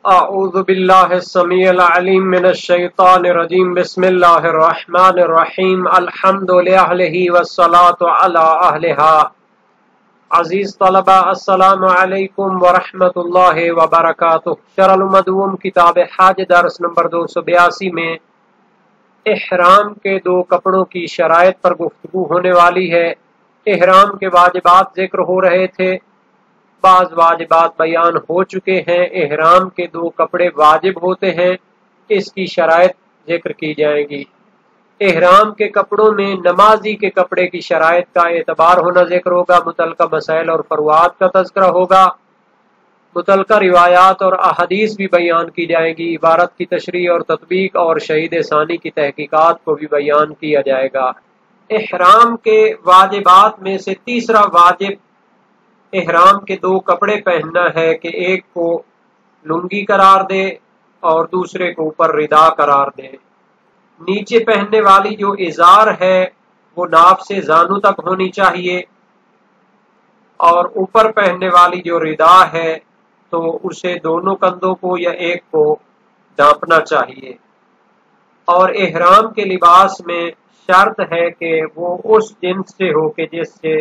اعوذ باللہ السمیع العلیم من الشیطان الرجیم بسم اللہ الرحمن الرحیم الحمد للہ والصلاة علی اہلہا۔ عزیز طلبہ السلام علیکم ورحمۃ اللہ وبرکاتہ۔ شرح المدوم کتاب حج درس نمبر 282 میں احرام کے 2 کپڑوں کی شرائط پر گفتگو ہونے والی ہے۔ احرام کے واجبات ذکر ہو رہے تھے، بعض واجبات بیان ہو چکے ہیں۔ احرام کے 2 کپڑے واجب ہوتے ہیں، اس کی شرائط ذکر کی جائیں گی۔ احرام کے کپڑوں میں نمازی کے کپڑے کی شرائط کا اعتبار ہونا ذکر ہوگا، متعلقہ مسائل اور فروعات کا تذکرہ ہوگا، متعلقہ روایات اور احادیث بھی بیان کی جائیں گی، عبارت کی تشریح اور تطبیق اور شہید ثانی کی تحقیقات کو بھی بیان کیا جائے گا۔ احرام کے واجبات میں سے تیسرا واجب احرام کے 2 کپڑے پہننا ہے کہ ایک کو لنگی قرار دے اور دوسرے کو اوپر ردا قرار دے۔ نیچے پہننے والی جو ازار ہے وہ ناف سے زانو تک ہونی چاہیے، اور اوپر پہننے والی جو ردا ہے تو اسے دونوں کندھوں کو یا ایک کو ڈھانپنا چاہیے۔ اور احرام کے لباس میں شرط ہے کہ وہ اس جنس سے ہو کہ جس سے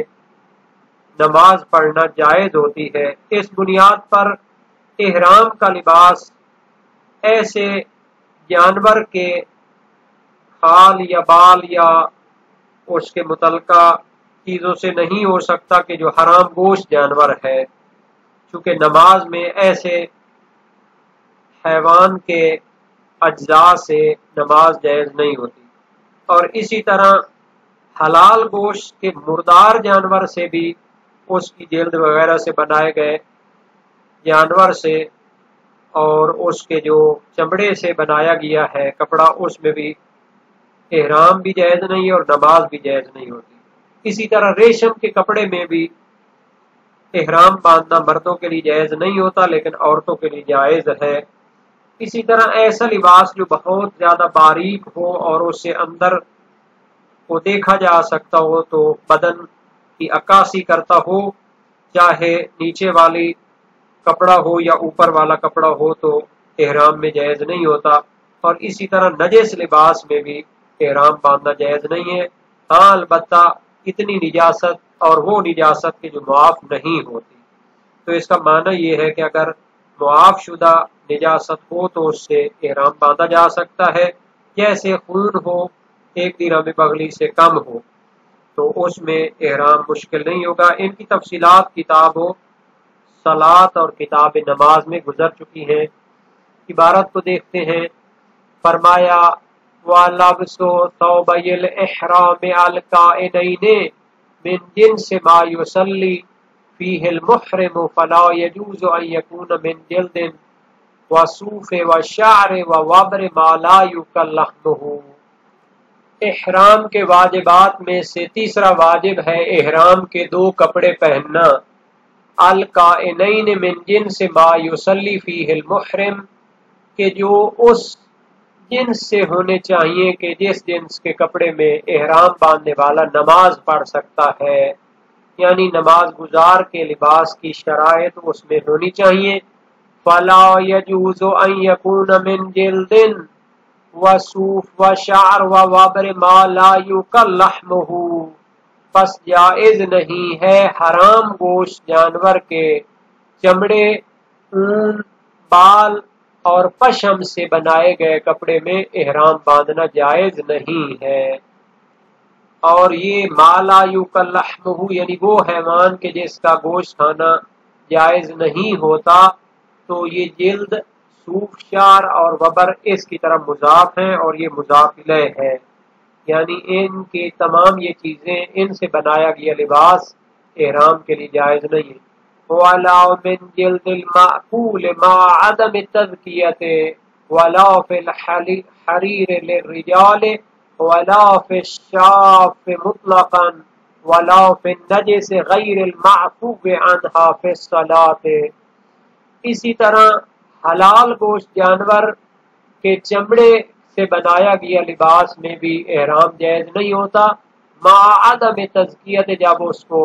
نماز پڑھنا جائز ہوتی ہے۔ اس بنیاد پر احرام کا لباس ایسے جانور کے کھال یا بال یا اس کے متعلقہ چیزوں سے نہیں ہو سکتا کہ جو حرام گوشت جانور ہے، چونکہ نماز میں ایسے حیوان کے اجزاء سے نماز جائز نہیں ہوتی۔ اور اسی طرح حلال گوشت کے مردار جانور سے بھی، اس کی جلد وغیرہ سے بنائے گئے جانور سے اور اس کے جو چمڑے سے بنایا گیا ہے کپڑا، اس میں بھی احرام بھی جائز نہیں اور نماز بھی جائز نہیں ہوتی۔ اسی طرح ریشم کے کپڑے میں بھی احرام باندھنا مردوں کے لیے جائز نہیں ہوتا، لیکن عورتوں کے لیے جائز ہے۔ اسی طرح ایسا لباس جو بہت زیادہ باریک ہو اور اس سے اندر کو دیکھا جا سکتا ہو، تو بدن کی عکاسی کرتا ہو، چاہے نیچے والی کپڑا ہو یا اوپر والا کپڑا ہو، تو احرام میں جائز نہیں ہوتا۔ اور اسی طرح نجس لباس میں بھی احرام باندھنا جائز نہیں ہے، ہاں البتہ اتنی نجاست اور وہ نجاست کے جو معاف نہیں ہوتی۔ تو اس کا معنی یہ ہے کہ اگر معاف شدہ نجاست ہو تو اس سے احرام باندھا جا سکتا ہے، جیسے خون ہو 1 درہم بغلی سے کم ہو تو اس میں احرام مشکل نہیں ہوگا۔ ان کی تفصیلات کتاب صلاۃ اور کتاب نماز میں گزر چکی ہیں۔ عبارت کو دیکھتے ہیں۔ فرمایا وَلَبْسُ ثَوْبَيِ الْإِحْرَامِ الْكَائِنَيْنِ مِنْ جِنْسِ مَا يُصَلِّي فِيهِ الْمُحْرِمُ فَلَا يَجُوزُ أَنْ يَكُونَ مِنْ جِلْدٍ وَصُوفٍ وَالشَّعْرِ وَوَبْرِ مَا لَا يُؤْكَلُ لَحْمُهُ۔ احرام کے واجبات میں سے تیسرا واجب ہے احرام کے 2 کپڑے پہننا، الکائنین من جنس ما یصلی فیہ المحرم، کہ جو اس جنس سے ہونے چاہیے کہ جس جنس کے کپڑے میں احرام باندھنے والا نماز پڑھ سکتا ہے، یعنی نماز گزار کے لباس کی شرائط اس میں ہونی چاہیے۔ فلا یجوز ان یکون من جلد وصوف وشعر ووبر ما لا یؤکل لحمہ، پس جائز نہیں ہے حرام گوشت جانور کے چمڑے، اون، بال اور پشم سے بنائے گئے کپڑے میں احرام باندھنا جائز نہیں ہے۔ اور یہ ما لا یؤکل لحمہ یعنی وہ حیوان کے جس کا گوشت کھانا جائز نہیں ہوتا، تو یہ جلد، صوف، شعر اور وبر اس کی طرف مضاف ہیں اور یہ مضاف الیہ ہے، یعنی ان کی تمام یہ چیزیں، ان سے بنایا گیا لباس احرام کے لیے جائز نہیں ہے۔ وَلَا مِن جِلْدِ الْمَأْكُولِ مَعَ عَدَمِ التَّذْكِيَةِ وَلَا فِي الْحَرِيرِ لِلرِّجَالِ وَلَا فِي الشَّافِّ مُطْلَقًا وَلَا فِي النَّجِسِ غَيْرِ الْمَعْفُوِّ عَنْهَا فِي الصَّلَاةِ۔ اسی طرح حلال گوشت جانور کے چمڑے سے بنایا گیا لباس میں بھی احرام جائز نہیں ہوتا، مع عدم تزکیت، جب اس کو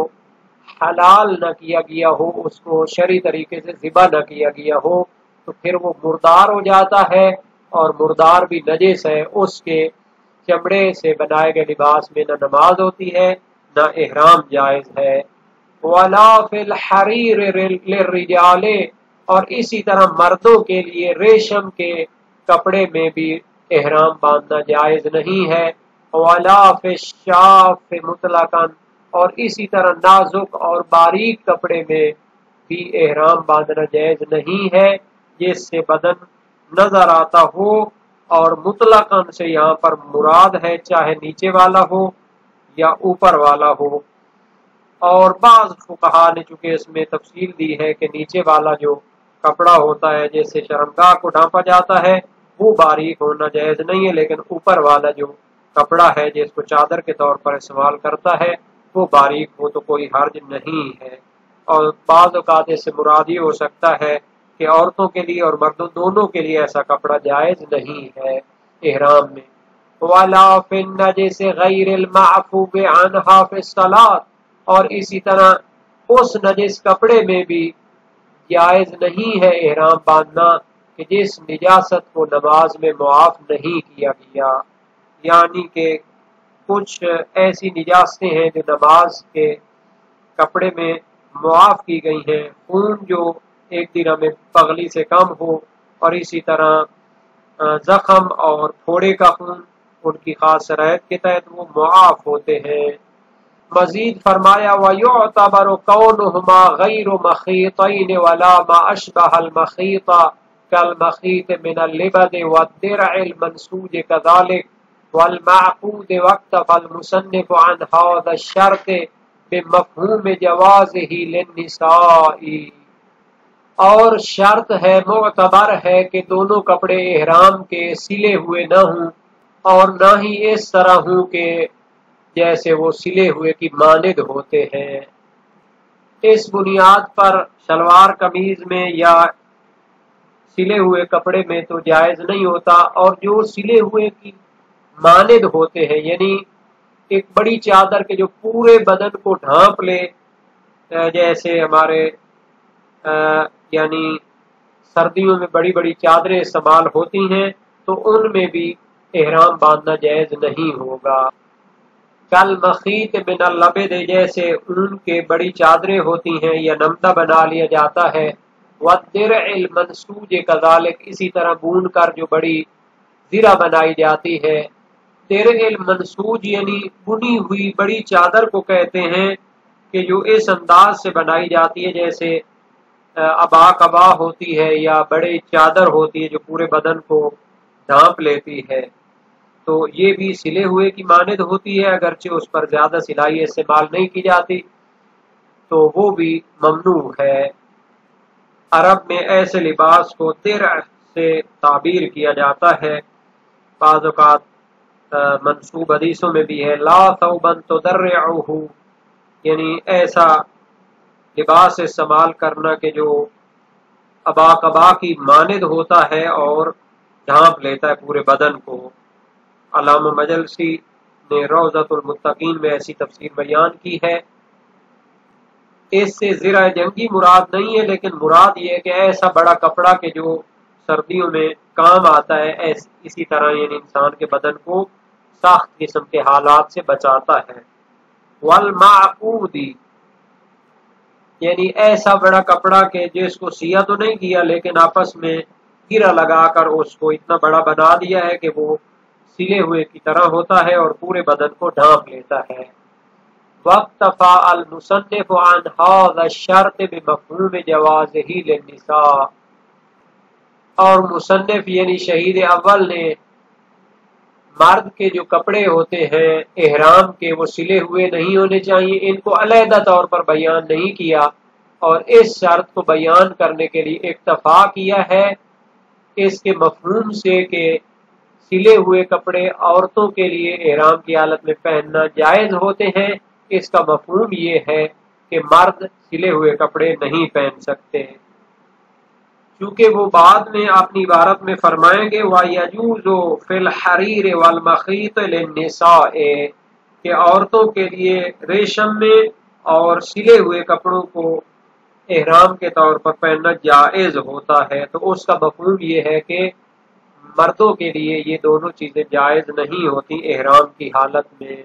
حلال نہ کیا گیا ہو، اس کو شرعی طریقے سے ذبح نہ کیا گیا ہو، تو پھر وہ مردار ہو جاتا ہے، اور مردار بھی نجس ہے۔ اس کے چمڑے سے بنائے گئے لباس میں نہ نماز ہوتی ہے نہ احرام جائز ہے۔ ولا فی الحریر للرجال، اور اسی طرح مردوں کے لیے ریشم کے کپڑے میں بھی احرام باندھنا جائز نہیں ہے۔ ولا فی الشاف مطلقاً، اور اسی طرح نازک اور باریک کپڑے میں بھی احرام باندھنا جائز نہیں ہے، جس سے بدن نظر آتا ہو، اور مطلقاً سے یہاں پر مراد ہے چاہے نیچے والا ہو یا اوپر والا ہو۔ اور بعض فقہا نے چونکہ اس میں تفصیل دی ہے کہ نیچے والا جو کپڑا ہوتا ہے جیسے شرمگاہ کو ڈھانپا جاتا ہے وہ باریک ہونا جائز نہیں ہے، لیکن اوپر والا جو کپڑا ہے جس کو چادر کے طور پر استعمال کرتا ہے وہ باریک ہو تو کوئی حرج نہیں ہے۔ اور بعض اوقات اس سے مراد یہ ہو سکتا ہے کہ عورتوں کے لیے اور مردوں دونوں کے لیے ایسا کپڑا جائز نہیں ہے احرام میں۔ وَلَا فِي النَّجِسِ غَيْرِ الْمَعْفُوِّ عَنْهَا فِي الصَّلَاةِ، اور اسی طرح اس نجس کپڑے میں بھی جائز نہیں ہے احرام باندھنا کہ جس نجاست کو نماز میں معاف نہیں کیا گیا، یعنی کہ کچھ ایسی نجاستیں ہیں جو نماز کے کپڑے میں معاف کی گئی ہیں، خون جو ایک درہم میں پغلی سے کم ہو، اور اسی طرح زخم اور پھوڑے کا خون ان کی خاص شرائط کے تحت وہ معاف ہوتے ہیں۔ مزید فرمایا وَيُعْتَبَرُ كَوْنُهُمَا غَيْرُ مَخِيطَيْنِ وَلَا مَا أَشْبَهَ الْمَخِيطَ كَالْمَخِيطِ مِنَ اللِّبَدِ وَالدِّرْعِ الْمَنْسُوجِ كَذَلِكَ وَالْمَعْقُودِ وَاكْتَفَى الْمُصَنِّفُ عَنْ هَذَا الشَّرْطِ بِمَفْهُومِ جَوَازِهِ لِلنِّسَاءِ، اور شرط ہے، معتبر ہے کہ دونوں کپڑے احرام کے سلے ہوئے نہ ہوں، اور نہ ہی اس طرح ہوں کہ جیسے وہ سلے ہوئے کی مانند ہوتے ہیں۔ اس بنیاد پر شلوار قمیض میں یا سلے ہوئے کپڑے میں تو جائز نہیں ہوتا، اور جو سلے ہوئے کی مانند ہوتے ہیں یعنی ایک بڑی چادر کے جو پورے بدن کو ڈھانپ لے، جیسے ہمارے یعنی سردیوں میں بڑی بڑی چادریں استعمال ہوتی ہیں تو ان میں بھی احرام باندھنا جائز نہیں ہوگا۔ کل مخیط من اللبد، جیسے اون کے بڑی چادریں ہوتی ہیں یا نمدہ بنا لیا جاتا ہے، والدرع المنسوج کذالک، اسی طرح بون کر جو بڑی زرہ بنائی جاتی ہے۔ درع المنسوج یعنی بنی ہوئی بڑی چادر کو کہتے ہیں کہ جو اس انداز سے بنائی جاتی ہے جیسے ابا کبا ہوتی ہے یا بڑی چادر ہوتی ہے جو پورے بدن کو ڈھانپ لیتی ہے، تو یہ بھی سلے ہوئے کی مانند ہوتی ہے، اگرچہ اس پر زیادہ سلائی استعمال نہیں کی جاتی تو وہ بھی ممنوع ہے۔ عرب میں ایسے لباس کو درع سے تعبیر کیا جاتا ہے، بعض اوقات منسوب حدیثوں میں بھی ہے لا ثوبا تدرعه، یعنی ایسا لباس استعمال کرنا کہ جو ابا کبا کی مانند ہوتا ہے اور ڈھانپ لیتا ہے پورے بدن کو۔ علامہ مجلسی نے روضۃ المتقین میں ایسی تفسیر بیان کی ہے۔ اس سے زرہ جنگی مراد نہیں ہے، لیکن مراد یہ ہے کہ ایسا بڑا کپڑا کہ جو سردیوں میں کام آتا ہے، اسی طرح یعنی انسان کے بدن کو سخت قسم کے حالات سے بچاتا ہے۔ والمعقود، یعنی ایسا بڑا کپڑا کہ جس کو سیا تو نہیں کیا لیکن آپس میں گرہ لگا کر اس کو اتنا بڑا بنا دیا ہے کہ وہ سلے ہوئے کی طرح ہوتا ہے اور پورے بدن کو ڈھانپ لیتا ہے۔ واکتفى المصنف عن هذا الشرط بمفہوم جوازه للنساء، اور مصنف یعنی شہید اول نے مرد کے جو کپڑے ہوتے ہیں احرام کے وہ سلے ہوئے نہیں ہونے چاہیے، ان کو علیحدہ طور پر بیان نہیں کیا، اور اس شرط کو بیان کرنے کے لیے اکتفا کیا ہے اس کے مفہوم سے کہ سلے ہوئے کپڑے عورتوں کے لیے احرام کی حالت میں پہننا جائز ہوتے ہیں۔ اس کا مفہوم یہ ہے کہ مرد سلے ہوئے کپڑے نہیں پہن سکتے، چونکہ وہ بعد میں اپنی عبارت میں فرمائیں گے وَيَجُوزُ فِي الْحَرِيرِ وَالْمَخِيطِ لِلنِّسَاءِ، کہ عورتوں کے لیے ریشم میں اور سلے ہوئے کپڑوں کو احرام کے طور پر پہننا جائز ہوتا ہے، تو اس کا مفہوم یہ ہے کہ مردوں کے لیے یہ دونوں چیزیں جائز نہیں ہوتی احرام کی حالت میں۔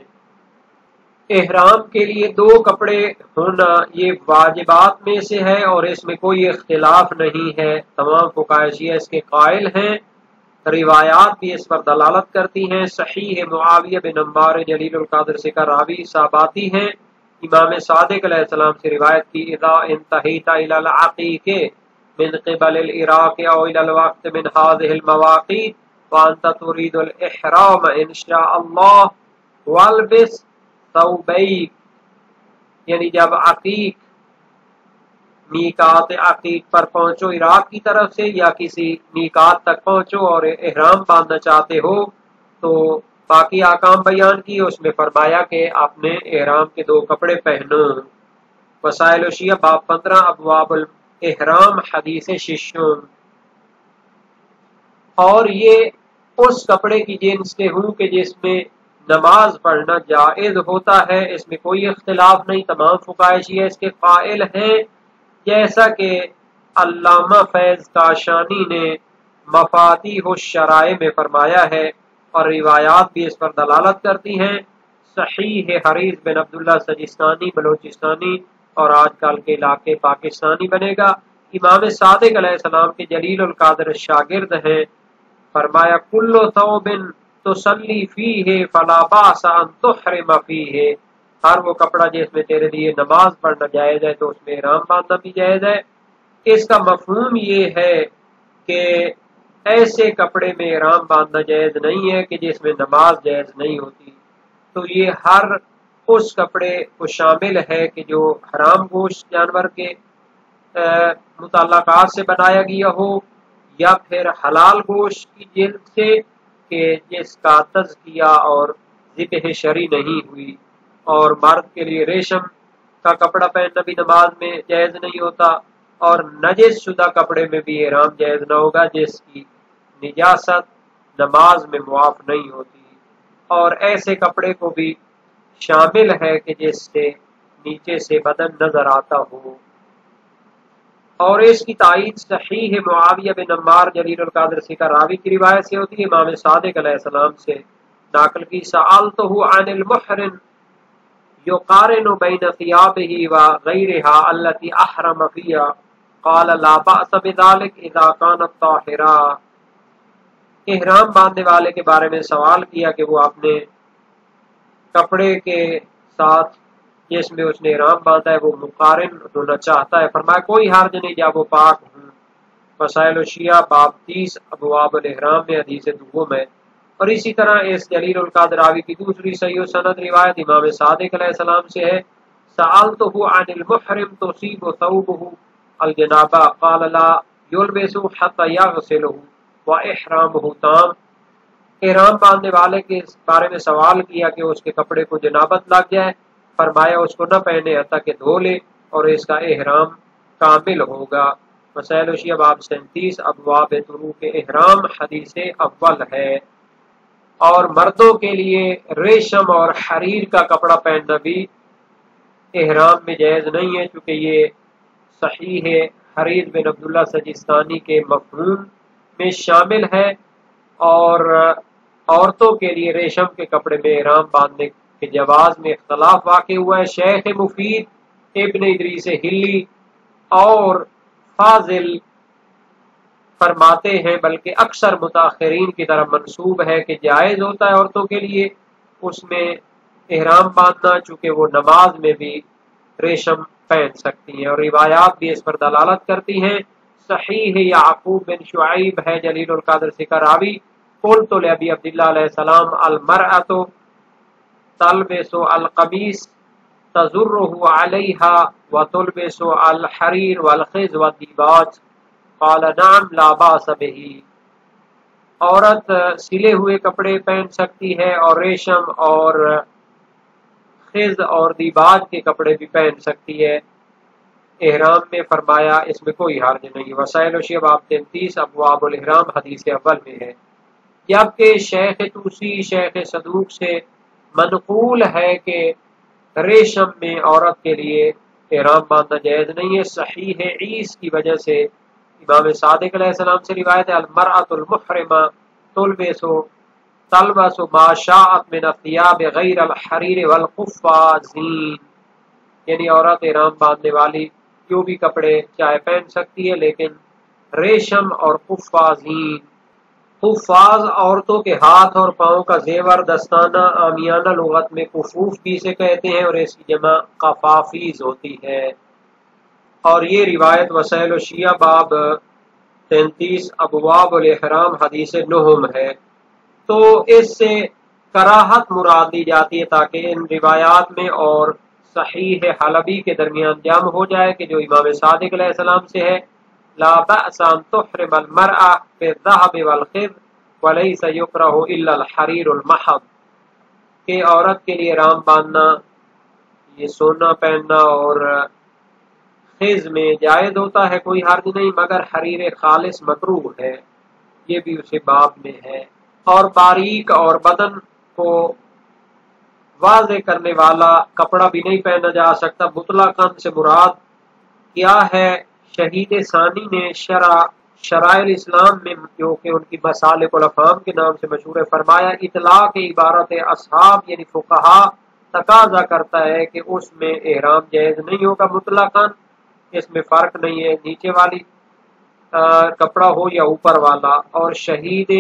احرام کے لیے دو کپڑے ہونا یہ واجبات میں سے ہے اور اس میں کوئی اختلاف نہیں ہے، تمام فقہاء شیعہ اس کے قائل ہیں، روایات بھی اس پر دلالت کرتی ہیں۔ صحیح معاویہ بن عمار جلیل القدر سے کا راوی صحاباتی ہیں، امام صادق علیہ السلام سے روایت کی، اذا انتہیت الی العقیق من قبل العراق او الی الوقت من هذه المواقیت وانت تريد الاحرام ان شاء اللہ والبس ثوبیک، یعنی جب عقیق میقات عقیق پر پہنچو عراق کی طرف سے یا کسی میقات تک پہنچو اور احرام باندھنا چاہتے ہو تو باقی احکام بیان کی، اس میں فرمایا کہ آپ نے احرام کے دو کپڑے پہنو۔ وسائل الشیعہ باب 15 ابواب الاحرام حدیث ششم، اور یہ اس کپڑے کی جنس کے ہوں کہ جس میں نماز پڑھنا جائز ہوتا ہے، اس میں کوئی اختلاف نہیں، تمام فقہاء شیعہ اس کے قائل ہیں، جیسا کہ علامہ فیض کاشانی نے مفاتیح الشرائع میں فرمایا ہے، اور روایات بھی اس پر دلالت کرتی ہیں۔ صحیح حریث بن عبداللہ سجستانی بلوچستانی اور آج کل کے علاقے پاکستانی بنے گا، امام صادق علیہ السلام کے جلیل القدر شاگرد ہیں، فرمایا کل ثوب تصلی فیہ فلا باس ان تحرم فیہ، ہر وہ کپڑا جس میں تیرے لیے نماز پڑھنا جائز ہے تو اس میں احرام باندھنا بھی جائز ہے۔ اس کا مفہوم یہ ہے کہ ایسے کپڑے میں احرام باندھنا جائز نہیں ہے کہ جس میں نماز جائز نہیں ہوتی، تو یہ ہر اس کپڑے کو شامل ہے کہ جو حرام گوشت جانور کے متعلقات سے بنایا گیا ہو یا پھر حلال گوشت کی جلد سے کہ جس کا تزکیہ اور ذبح شرعی نہیں ہوئی، اور مرد کے لیے ریشم کا کپڑا پہننا بھی نماز میں جائز نہیں ہوتا، اور نجس شدہ کپڑے میں بھی احرام جائز نہ ہوگا جس کی نجاست نماز میں معاف نہیں ہوتی، اور ایسے کپڑے کو بھی شامل ہے کہ جس سے نیچے سے بدن نظر آتا ہو۔ اور اس کی تائید صحیح معاویہ بن عمار جلیل القدر سے کا راوی کی روایت سے ہوتی ہے، امام صادق علیہ السلام سے ناقل کی، سألتہ عن المحرم یقارن بین ثیابہ وغیرها التي احرم فیها قال لا بأس بذلك اذا كانت طاہرا، احرام باندھنے والے کے بارے میں سوال کیا کہ وہ اپنے کپڑے کے ساتھ جس میں اس نے احرام باندھا ہے وہ مقارن ہونا چاہتا ہے، فرمایا کوئی حرج نہیں جب وہ پاک ہوں۔ وسائل الشیعہ باب 30 ابواب الاحرام میں حدیث دوم ہے۔ اور اسی طرح اس جلیل القدر راوی کی دوسری صحیح سند روایت امام صادق علیہ السلام سے ہے، سألتہ عن المحرم تصیب ثوبہ الجنابہ قال لا یلبس حتی یغسلہ واحرامہ تام، احرام باندھنے والے کے بارے میں سوال کیا کہ اس کے کپڑے کو جنابت لگ جائے، فرمایا اس کو نہ پہنے حتیٰ کہ دھو لے اور اس کا احرام کامل ہوگا۔ مسائل الشیعہ باب 37 ابواب طروق احرام حدیث اول ہے۔ اور مردوں کے لیے ریشم اور حریر کا کپڑا پہننا بھی احرام میں جائز نہیں ہے، چونکہ یہ صحیح حریث بن عبداللہ سجستانی کے مفہوم میں شامل ہے، اور عورتوں کے لیے ریشم کے کپڑے میں احرام باندھنے کے جواز میں اختلاف واقع ہوا ہے۔ شیخ مفید ابن ادریس ہلی اور فاضل فرماتے ہیں بلکہ اکثر متاخرین کی طرف منسوب ہے کہ جائز ہوتا ہے عورتوں کے لیے اس میں احرام باندھنا، چونکہ وہ نماز میں بھی ریشم پہن سکتی ہیں، اور روایات بھی اس پر دلالت کرتی ہیں۔ صحیح یعقوب بن شعیب ہے جلیل القدر سے کا راوی، قلت لابی عبداللہ علیہ السلام المرأۃ تلبس القمیص تزرہ علیہا وتلبس الحریر والخز والدیباج قال نعم لا باس بہ، عورت سلے ہوئے کپڑے پہن سکتی ہے اور ریشم اور خز اور دیباج کے کپڑے بھی پہن سکتی ہے احرام میں، فرمایا اس میں کوئی حرج نہیں۔ وسائل الشیعہ باب 33 ابواب الاحرام حدیث اول میں ہے۔ جبکہ شیخ توسی شیخ صدوق سے منقول ہے کہ ریشم میں عورت کے لیے احرام باندھنا جائز نہیں ہے۔ صحیح ہے عیس کی وجہ سے امام صادق علیہ السلام سے روایت ہے المرأۃ المحرمہ تلبس ما شاءت من الثياب غیر الحریر والقفازین، یعنی عورت احرام باندھنے والی جو بھی کپڑے چاہے پہن سکتی ہے لیکن ریشم اور قفازین، قفاز عورتوں کے ہاتھ اور پاؤں کا زیور دستانہ، عامیانہ لغت میں کفوف بھی سے کہتے ہیں اور اس کی جمع قفافیز ہوتی ہے۔ اور یہ روایت وسائل الشیعہ باب 33 ابواب الاحرام حدیث نہم ہے۔ تو اس سے کراہت مراد دی جاتی ہے تاکہ ان روایات میں اور صحیح حلبی کے درمیان جمع ہو جائے کہ جو امام صادق علیہ السلام سے ہے لا بأس ان تحرم المرأة بالذهب والخضر وليس يكره الا الحرير المحض، کہ عورت کے لیے احرام باندھنا یہ سونا پہننا اور خز میں جائز ہوتا ہے، کوئی حرج نہیں، مگر حریر خالص مکروہ ہے، یہ بھی اسی باب میں ہے۔ اور باریک اور بدن کو واضح کرنے والا کپڑا بھی نہیں پہنا جا سکتا۔ مطلقاً سے مراد کیا ہے؟ شہید ثانی نے شرائع الاسلام میں جو کہ ان کی مسالک الافہام کے نام سے مشہور ہے فرمایا اطلاق عبارت اصحاب یعنی فقہا تقاضا کرتا ہے کہ اس میں احرام جائز نہیں ہوگا مطلقاً، اس میں فرق نہیں ہے نیچے والی کپڑا ہو یا اوپر والا۔ اور شہید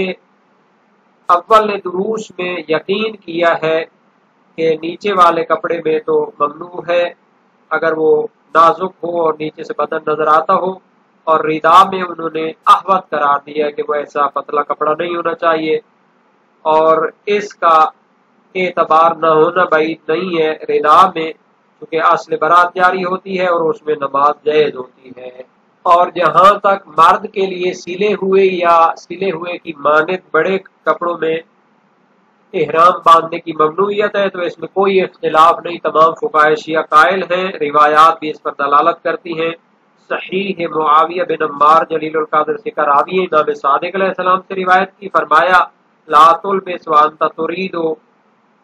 اول نے دروس میں یقین کیا ہے کہ نیچے والے کپڑے میں تو ممنوع ہے اگر وہ نازک ہو اور نیچے سے بدن نظر آتا ہو، اور ردا میں انہوں نے احوط قرار دیا کہ وہ ایسا پتلا کپڑا نہیں ہونا چاہیے، اور اس کا اعتبار نہ ہونا بعید نہیں ہے ردا میں، کیونکہ اصل برات جاری ہوتی ہے اور اس میں نماز جائز ہوتی ہے۔ اور جہاں تک مرد کے لیے سلے ہوئے یا سلے ہوئے کی مانند بڑے کپڑوں میں احرام باندھنے کی ممنوعیت ہے تو اس میں کوئی اختلاف نہیں، تمام فقہاء شیعہ قائل ہیں، روایات بھی اس پر دلالت کرتی ہیں۔ صحیح معاویہ بن عمار جلیل القدر سے راوی امام صادق علیہ السلام سے روایت کی، فرمایا لا تلبس وانت تريد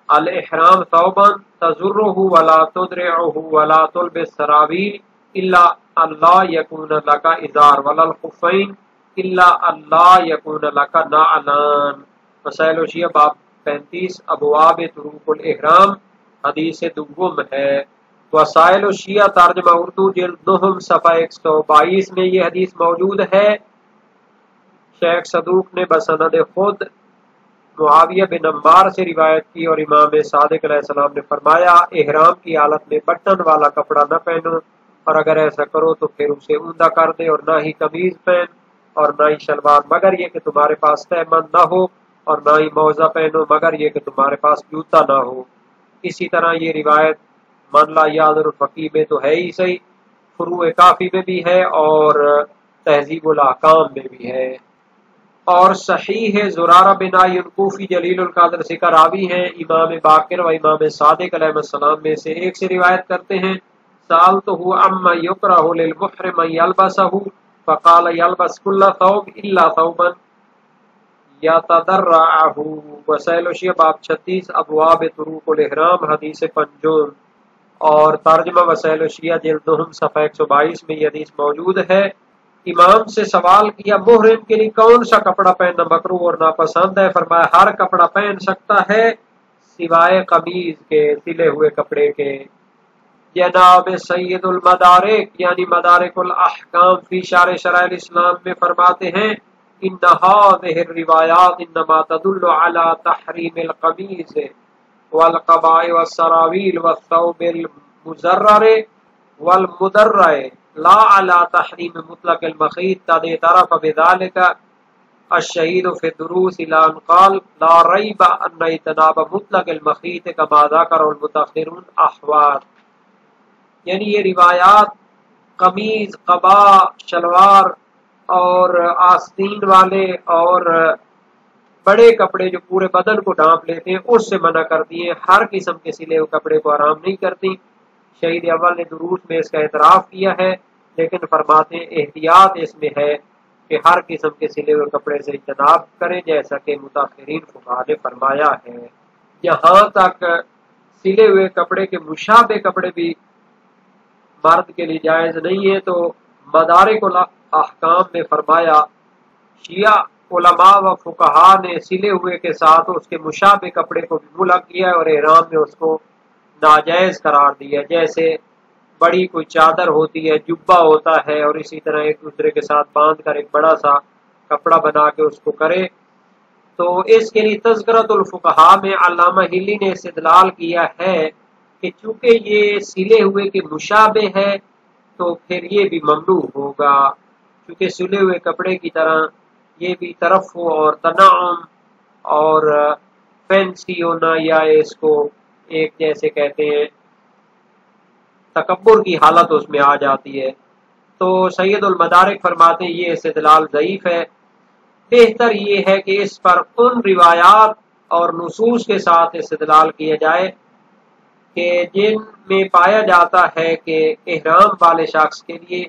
الاحرام ثوبا تزره ولا تدرعه ولا تلبس سراویل الا اللہ یکون لک ازار ولا الخفین الا اللہ یکون لک نعلان۔ مسائل الشیعہ باب 35 ابواب طروق الاحرام حدیث دوم ہے۔ وسائل الشیعہ ترجمہ اردو جلد 9 صفحہ 122 میں یہ حدیث موجود ہے۔ شیخ صدوق نے بسند خود معاویہ بن عمار سے روایت کی اور امام صادق علیہ السلام نے فرمایا احرام کی حالت میں بٹن والا کپڑا نہ پہنو، اور اگر ایسا کرو تو پھر اسے اوندا کر دے، اور نہ ہی قمیض پہن اور نہ ہی شلوار مگر یہ کہ تمہارے پاس تیمم نہ ہو، اور نہ ہی موزہ پہنو مگر یہ کہ تمہارے پاس جوتا نہ ہو۔ اسی طرح یہ روایت من لا یعذر الفقیہ میں تو ہے ہی صحیح، فروع کافی میں بھی ہے اور تہذیب الاحکام میں بھی ہے۔ اور صحیح ہے زرارہ بن ینکوفی جلیل القدر سے راوی ہیں، امام باقر و امام صادق علیہ السلام میں سے ایک سے روایت کرتے ہیں سألتہ عما یکرہ للمحرم ان یلبسہ فقال یلبس کل ثوب الا ثوبا یتدرعہ۔ وسائل الشیعہ باب 36 ابواب طروق الاحرام حدیث پنجم۔ اور ترجمہ وسائل الشیعہ جلد 9 صفحہ 122 میں یہ حدیث موجود ہے۔ امام سے سوال کیا محرم کے لیے کون سا کپڑا پہننا مکروہ اور ناپسند ہے؟ فرمایا ہر کپڑا پہن سکتا ہے سوائے قمیض کے، سلے ہوئے کپڑے کے۔ جناب سید المدارک یعنی مدارک الاحکام فی شرح شرائع الاسلام میں فرماتے ہیں ان هذه الروایات انما تدل على تحریم القمیض والقباء والسراویل والثوب المزرر والمدرع لا على تحریم مطلق المخیط قد اعترف بذلك الشہید فی الدروس الى ان قال لا ریب ان اجتناب مطلق المخیط كما ذکر المتاخرون احوال۔ یعنی یہ روایات قمیض، قبا، شلوار اور آستین والے اور بڑے کپڑے جو پورے بدن کو ڈھانپ لیتے ہیں اس سے منع کرتی ہیں، ہر قسم کے سلے ہوئے کپڑے کو حرام نہیں کرتی۔ شہید اول نے دروس میں اس کا اعتراف کیا ہے لیکن فرماتے ہیں احتیاط اس میں ہے کہ ہر قسم کے سلے ہوئے کپڑے سے اجتناب کریں جیسا کہ متاخرین فقہاء نے فرمایا ہے۔ یہاں تک سلے ہوئے کپڑے کے مشابہ کپڑے بھی مرد کے لیے جائز نہیں ہے۔ تو مدارک الاحکام میں فرمایا شیعہ علماء و فقہا نے سلے ہوئے کے ساتھ اس کے مشابہ کپڑے کو بھی ملغ کیا ہے اور احرام میں اس کو ناجائز قرار دیا، جیسے بڑی کوئی چادر ہوتی ہے، جبہ ہوتا ہے، اور اسی طرح ایک دوسرے کے ساتھ باندھ کر ایک بڑا سا کپڑا بنا کے اس کو کرے۔ تو اس کے لیے تذکرۃ الفقہا میں علامہ ہلی نے استدلال کیا ہے کہ چونکہ یہ سلے ہوئے کے مشابہ ہے تو پھر یہ بھی ممنوع ہوگا، کیونکہ سلے ہوئے کپڑے کی طرح یہ بھی ترفع اور تنعم اور فینسی ہونا، یا اس کو ایک جیسے کہتے ہیں تکبر کی حالت اس میں آ جاتی ہے۔ تو سید المدارک فرماتے ہیں یہ استدلال ضعیف ہے، بہتر یہ ہے کہ اس پر ان روایات اور نصوص کے ساتھ استدلال کیا جائے کہ جن میں پایا جاتا ہے کہ احرام والے شخص کے لیے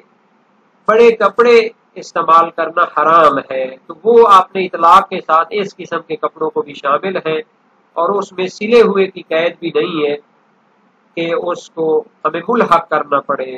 بڑے کپڑے استعمال کرنا حرام ہے، تو وہ اپنے اطلاق کے ساتھ اس قسم کے کپڑوں کو بھی شامل ہیں، اور اس میں سلے ہوئے کی قید بھی نہیں ہے کہ اس کو ہمیں ملحق کرنا پڑے۔